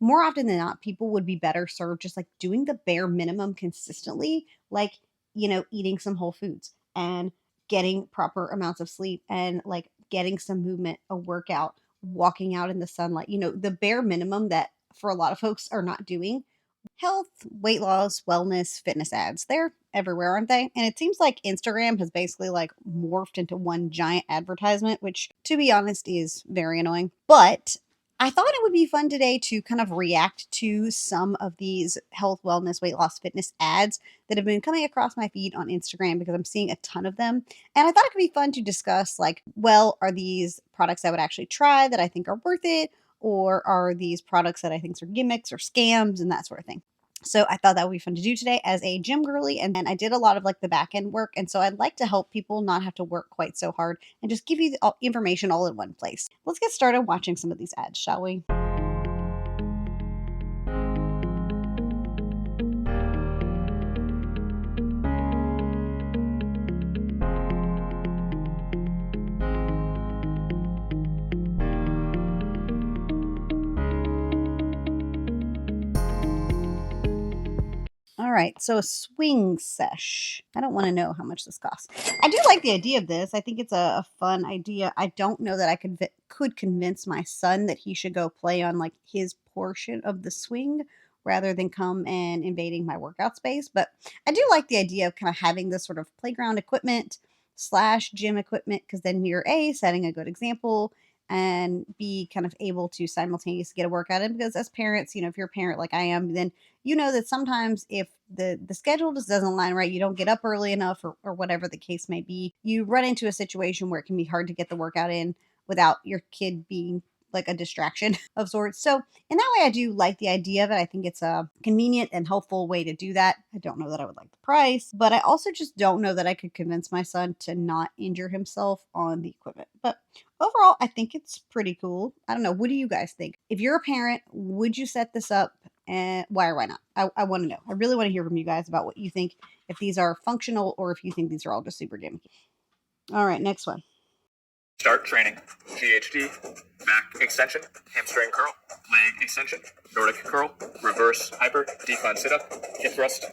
more often than not, people would be better served just like doing the bare minimum consistently, like, eating some whole foods and getting proper amounts of sleep and like getting some movement, a workout, walking out in the sunlight, the bare minimum that for a lot of folks are not doing. Health, weight loss, wellness, fitness ads. They're everywhere, aren't they? And it seems like Instagram has basically like morphed into one giant advertisement, which to be honest is very annoying. But I thought it would be fun today to kind of react to some of these health, wellness, weight loss, fitness ads that have been coming across my feed on Instagram because I'm seeing a ton of them. And I thought it could be fun to discuss like, well, are these products I would actually try that I think are worth it? Or are these products that I think are gimmicks or scams and that sort of thing? So I thought that would be fun to do today as a gym girly. And I did a lot of like the back end work. And so I'd like to help people not have to work quite so hard and just give you the information all in one place. Let's get started watching some of these ads, shall we? All right, so a swing sesh. I don't want to know how much this costs. I do like the idea of this. I think it's a fun idea. I don't know that I could convince my son that he should go play on like his portion of the swing rather than come and invading my workout space. But I do like the idea of kind of having this sort of playground equipment slash gym equipment because then you're A, setting a good example, and B, kind of able to simultaneously get a workout in. Because as parents, if you're a parent like I am, then you know that sometimes if the schedule just doesn't align right, you don't get up early enough or whatever the case may be, you run into a situation where it can be hard to get the workout in without your kid being like a distraction of sorts. So in that way, I do like the idea of it. I think it's a convenient and helpful way to do that. I don't know that I would like the price, but I also just don't know that I could convince my son to not injure himself on the equipment. But overall, I think it's pretty cool. I don't know. What do you guys think? If you're a parent, would you set this up? And why or why not? I want to know. I really want to hear from you guys about what you think, if these are functional or if you think these are all just super gimmicky. All right, next one. Start training. GHD, back extension, hamstring curl, leg extension, Nordic curl, reverse hyper, decline sit-up, hip thrust,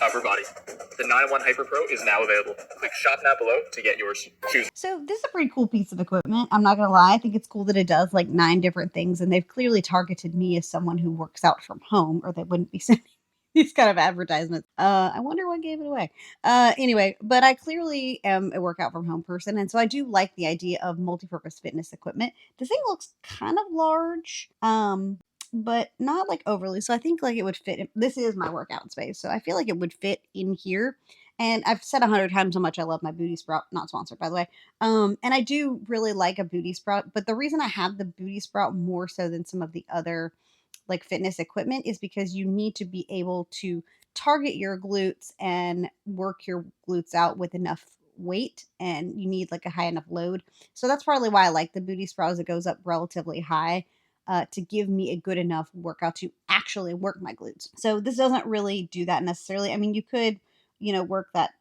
upper body. The 9-in-1 Hyper Pro is now available. Click shop now below to get yours. Choose. So this is a pretty cool piece of equipment. I'm not going to lie. I think it's cool that it does like 9 different things, and they've clearly targeted me as someone who works out from home, or they wouldn't be sending these kind of advertisements. I wonder what gave it away. Anyway, but I clearly am a workout from home person, and so I do like the idea of multi-purpose fitness equipment. The thing looks kind of large, but not like overly. So I think like it would fit. This is my workout space, so I feel like it would fit in here. And I've said 100 times how much I love my booty sprout. Not sponsored, by the way. And I do really like a booty sprout. But the reason I have the booty sprout more so than some of the other like fitness equipment is because you need to be able to target your glutes and work your glutes out with enough weight, and you need like a high enough load. So that's partly why I like the booty sprout, as it goes up relatively high to give me a good enough workout to actually work my glutes. So this doesn't really do that necessarily. I mean, you could, work that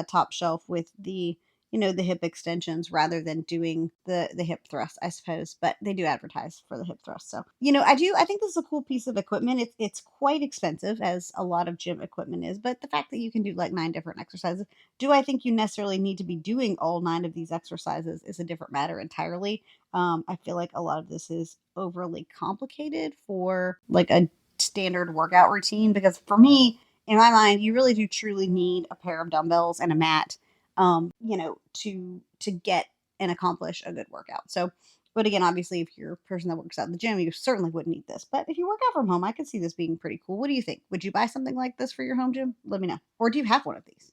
top shelf with the hip extensions rather than doing the hip thrust, I suppose. But they do advertise for the hip thrust. So, I think this is a cool piece of equipment. It's quite expensive, as a lot of gym equipment is, but the fact that you can do like 9 different exercises, do I think you necessarily need to be doing all 9 of these exercises is a different matter entirely. I feel like a lot of this is overly complicated for like a standard workout routine, because for me, in my mind, you really do truly need a pair of dumbbells and a mat, to get and accomplish a good workout. So, but again, obviously, if you're a person that works out in the gym, you certainly wouldn't need this. But if you work out from home, I could see this being pretty cool. What do you think? Would you buy something like this for your home gym? Let me know. Or do you have one of these?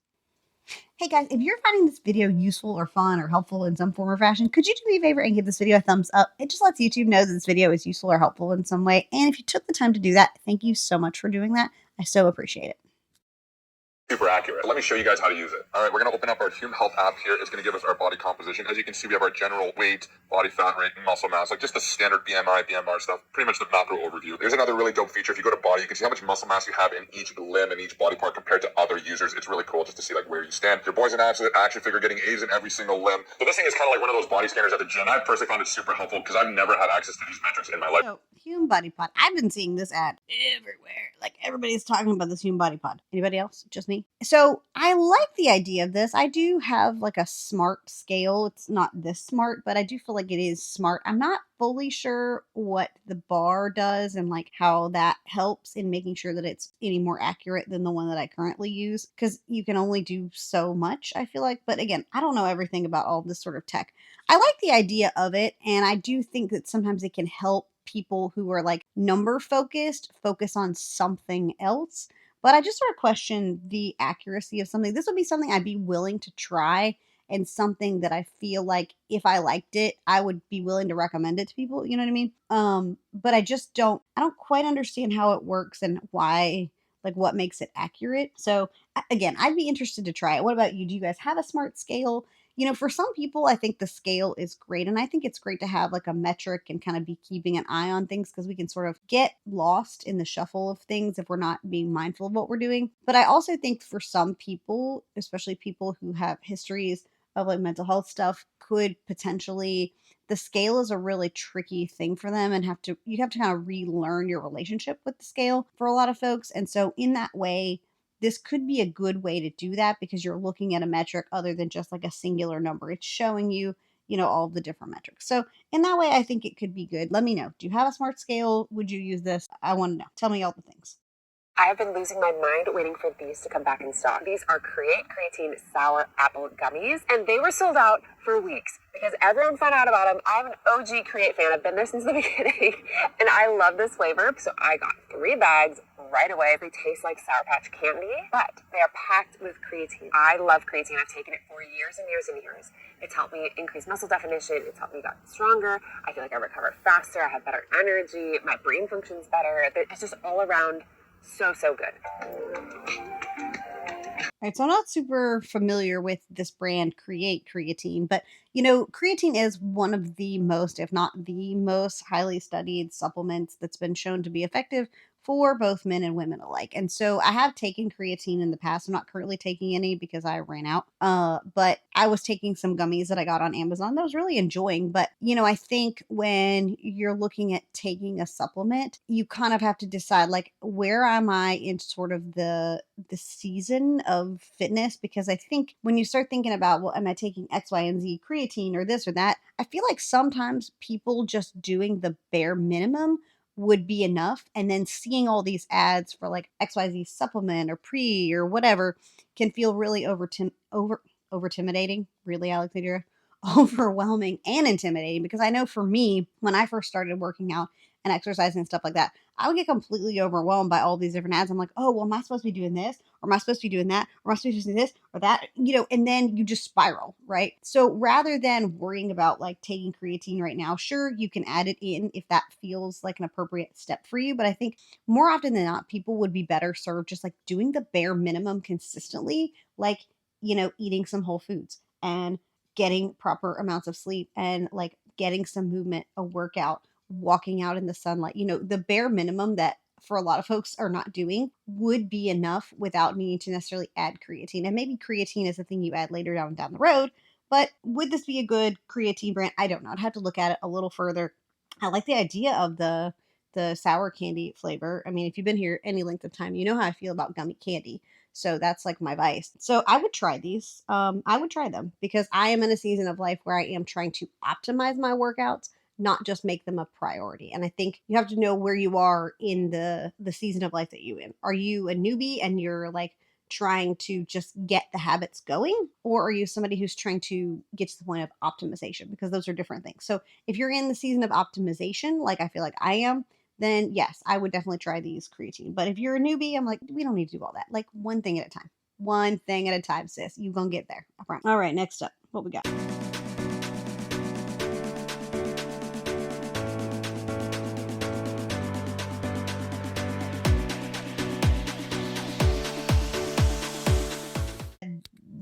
Hey guys, if you're finding this video useful or fun or helpful in some form or fashion, could you do me a favor and give this video a thumbs up? It just lets YouTube know that this video is useful or helpful in some way. And if you took the time to do that, thank you so much for doing that. I so appreciate it. super accurate. Let me show you guys how to use it. All right, we're going to open up our Hume Health app here. It's going to give us our body composition. As you can see, we have our general weight, body fat rate, and muscle mass, like just the standard BMI, BMR stuff, pretty much the macro overview. There's another really dope feature. If you go to body, you can see how much muscle mass you have in each limb and each body part compared to other users. It's really cool just to see like where you stand. Your boy's an action figure getting A's in every single limb. So this thing is kind of like one of those body scanners at the gym. I personally found it super helpful because I've never had access to these metrics in my life. So, Hume Body Pod. I've been seeing this ad everywhere. Like everybody's talking about this Hume Body Pod. Anybody else? Just me? So I like the idea of this. I do have like a smart scale. It's not this smart, but I do feel like it is smart. I'm not fully sure what the bar does and like how that helps in making sure that it's any more accurate than the one that I currently use, because you can only do so much, I feel like. But again, I don't know everything about all this sort of tech. I like the idea of it, and I do think that sometimes it can help people who are like number focused focus on something else. But I just sort of question the accuracy of something. This would be something I'd be willing to try, and something that I feel like if I liked it, I would be willing to recommend it to people. You know what I mean? But I don't quite understand how it works and why, like what makes it accurate. So again, I'd be interested to try it. What about you? Do you guys have a smart scale? For some people, I think the scale is great. And I think it's great to have like a metric and kind of be keeping an eye on things, because we can sort of get lost in the shuffle of things if we're not being mindful of what we're doing. But I also think for some people, especially people who have histories of like mental health stuff, could potentially, the scale is a really tricky thing for them, and you have to kind of relearn your relationship with the scale for a lot of folks. And so in that way, this could be a good way to do that, because you're looking at a metric other than just like a singular number. It's showing you, all the different metrics. So in that way, I think it could be good. Let me know. Do you have a smart scale? Would you use this? I want to know. Tell me all the things. I have been losing my mind waiting for these to come back in stock. These are Create Creatine Sour Apple Gummies, and they were sold out for weeks because everyone found out about them. I'm an OG Create fan. I've been there since the beginning, and I love this flavor. So I got 3 bags right away. They taste like Sour Patch candy, but they are packed with creatine. I love creatine. I've taken it for years and years and years. It's helped me increase muscle definition. It's helped me get stronger. I feel like I recover faster. I have better energy. My brain functions better. It's just all around so good. All right, so I'm not super familiar with this brand Create Creatine, but creatine is one of the most, if not the most highly studied supplements that's been shown to be effective for both men and women alike. And so I have taken creatine in the past. I'm not currently taking any because I ran out. But I was taking some gummies that I got on Amazon that I was really enjoying. But, I think when you're looking at taking a supplement, you kind of have to decide like, where am I in sort of the season of fitness? Because I think when you start thinking about, well, am I taking X, Y, and Z creatine or this or that? I feel like sometimes people just doing the bare minimum would be enough, and then seeing all these ads for like XYZ supplement or pre or whatever can feel really over intimidating, really, Alexandria, overwhelming and intimidating. Because I know for me, when I first started working out and exercising and stuff like that, I would get completely overwhelmed by all these different ads. I'm like, oh, well, am I supposed to be doing this? Or am I supposed to be doing that? Or am I supposed to be doing this or that? And then you just spiral, right? So rather than worrying about like taking creatine right now, sure, you can add it in if that feels like an appropriate step for you. But I think more often than not, people would be better served just like doing the bare minimum consistently, like, eating some whole foods and getting proper amounts of sleep and like getting some movement, a workout, walking out in the sunlight. The bare minimum that for a lot of folks are not doing would be enough without needing to necessarily add creatine. And maybe creatine is the thing you add later down the road. But would this be a good creatine brand? I don't know. I'd have to look at it a little further. I like the idea of the sour candy flavor. I mean, if you've been here any length of time, you know how I feel about gummy candy. So that's like my vice. So I would try these. I would try them because I am in a season of life where I am trying to optimize my workouts, not just make them a priority. And I think you have to know where you are in the season of life that you're in. Are you a newbie and you're like trying to just get the habits going? Or are you somebody who's trying to get to the point of optimization? Because those are different things. So if you're in the season of optimization, like I feel like I am, then yes, I would definitely try these creatine. But if you're a newbie, I'm like, we don't need to do all that. Like one thing at a time. One thing at a time, sis. You gonna get there. I promise. All right, next up, what we got?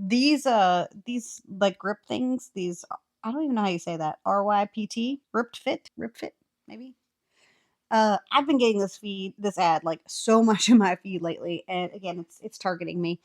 these like grip things, these I don't even know how you say that. RYPT, ripped fit, maybe. I've been getting this ad like so much in my feed lately, and again, it's targeting me.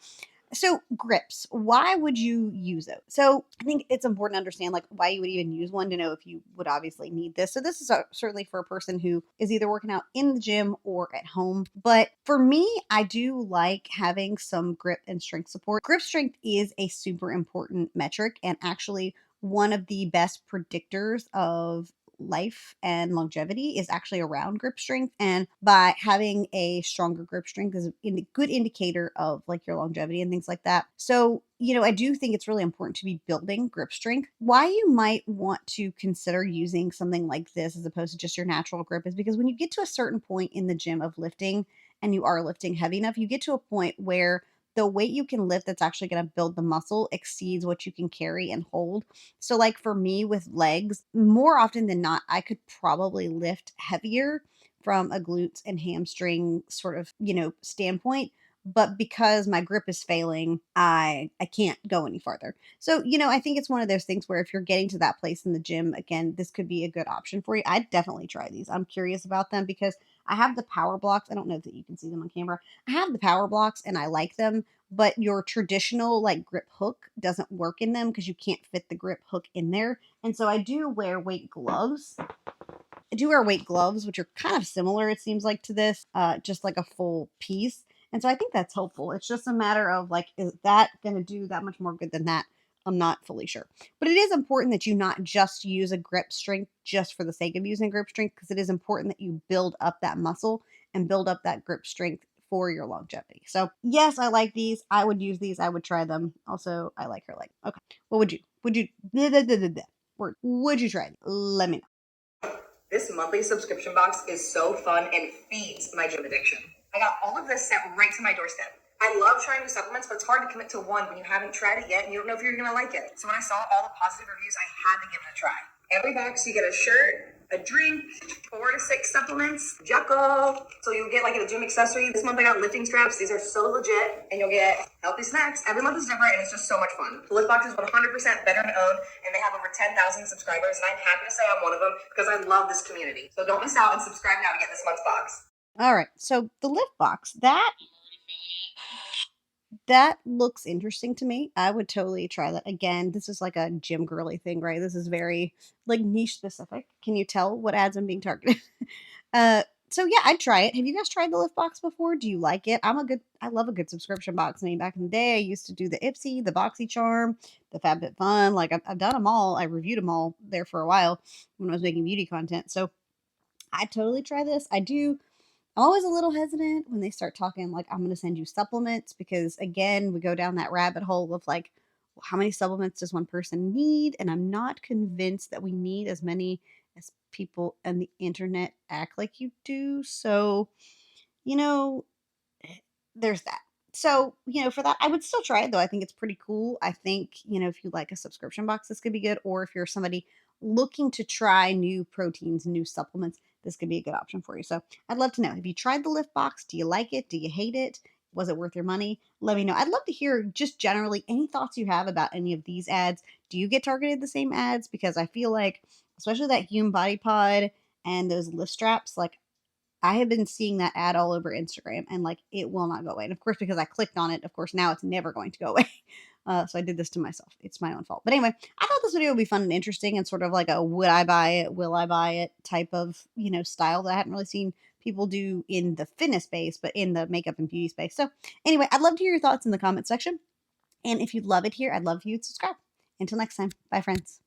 So grips, why would you use it? So I think it's important to understand like why you would even use one to know if you would obviously need this. So this is certainly for a person who is either working out in the gym or at home. But for me, I do like having some grip and strength support. Grip strength is a super important metric and actually one of the best predictors of life and longevity is actually around grip strength, and by having a stronger grip strength is a good indicator of like your longevity and things like that. So I do think it's really important to be building grip strength. Why you might want to consider using something like this as opposed to just your natural grip is because when you get to a certain point in the gym of lifting and you are lifting heavy enough, you get to a point where the weight you can lift that's actually going to build the muscle exceeds what you can carry and hold. So, like for me with legs, more often than not, I could probably lift heavier from a glutes and hamstring sort of, standpoint. But because my grip is failing, I can't go any farther. So, I think it's one of those things where if you're getting to that place in the gym, again, this could be a good option for you. I'd definitely try these. I'm curious about them because I have the power blocks. I don't know that you can see them on camera. I have the power blocks and I like them, but your traditional like grip hook doesn't work in them because you can't fit the grip hook in there. And so I do wear weight gloves. I do wear weight gloves, which are kind of similar, it seems like, to this, just like a full piece. And so I think that's helpful. It's just a matter of like, is that going to do that much more good than that? I'm not fully sure. But it is important that you not just use a grip strength just for the sake of using grip strength, because it is important that you build up that muscle and build up that grip strength for your longevity. So, yes, I like these. I would use these. I would try them. Also, I like her leg. Okay. What would you try? Let me know. This monthly subscription box is so fun and feeds my gym addiction. I got all of this sent right to my doorstep. I love trying new supplements, but it's hard to commit to one when you haven't tried it yet and you don't know if you're going to like it. So when I saw all the positive reviews, I had to give it a try. Every box, you get a shirt, a drink, 4 to 6 supplements, Jocko. So you'll get like a gym accessory. This month I got lifting straps. These are so legit. And you'll get healthy snacks. Every month is different and it's just so much fun. The Lift Box is 100% veteran owned and they have over 10,000 subscribers. And I'm happy to say I'm one of them because I love this community. So don't miss out and subscribe now to get this month's box. All right. So the lift box, that looks interesting to me. I would totally try that. Again, this is like a gym girly thing, right? This is very like niche specific. Can you tell what ads I'm being targeted? So yeah, I'd try it. Have you guys tried the lift box before? Do you like it? I love a good subscription box. I mean, back in the day, I used to do the Ipsy, the BoxyCharm, the FabFitFun. Like I've done them all. I reviewed them all there for a while when I was making beauty content. So I totally try this. I'm always a little hesitant when they start talking like I'm going to send you supplements because again, we go down that rabbit hole of like, well, how many supplements does one person need? And I'm not convinced that we need as many as people on the internet act like you do. So, you know, there's that. So, for that, I would still try it though. I think it's pretty cool. I think, if you like a subscription box, this could be good. Or if you're somebody looking to try new proteins, new supplements, this could be a good option for you. So I'd love to know. Have you tried the Lift Box? Do you like it? Do you hate it? Was it worth your money? Let me know. I'd love to hear just generally any thoughts you have about any of these ads. Do you get targeted the same ads? Because I feel like, especially that Hume Body Pod and those lift straps, like I have been seeing that ad all over Instagram and like it will not go away. And of course, because I clicked on it, of course, now it's never going to go away. So I did this to myself. It's my own fault. But anyway, I thought this video would be fun and interesting and sort of like a would I buy it, will I buy it type of, style that I hadn't really seen people do in the fitness space, but in the makeup and beauty space. So anyway, I'd love to hear your thoughts in the comment section. And if you'd love it here, I'd love if you'd subscribe. Until next time, bye friends.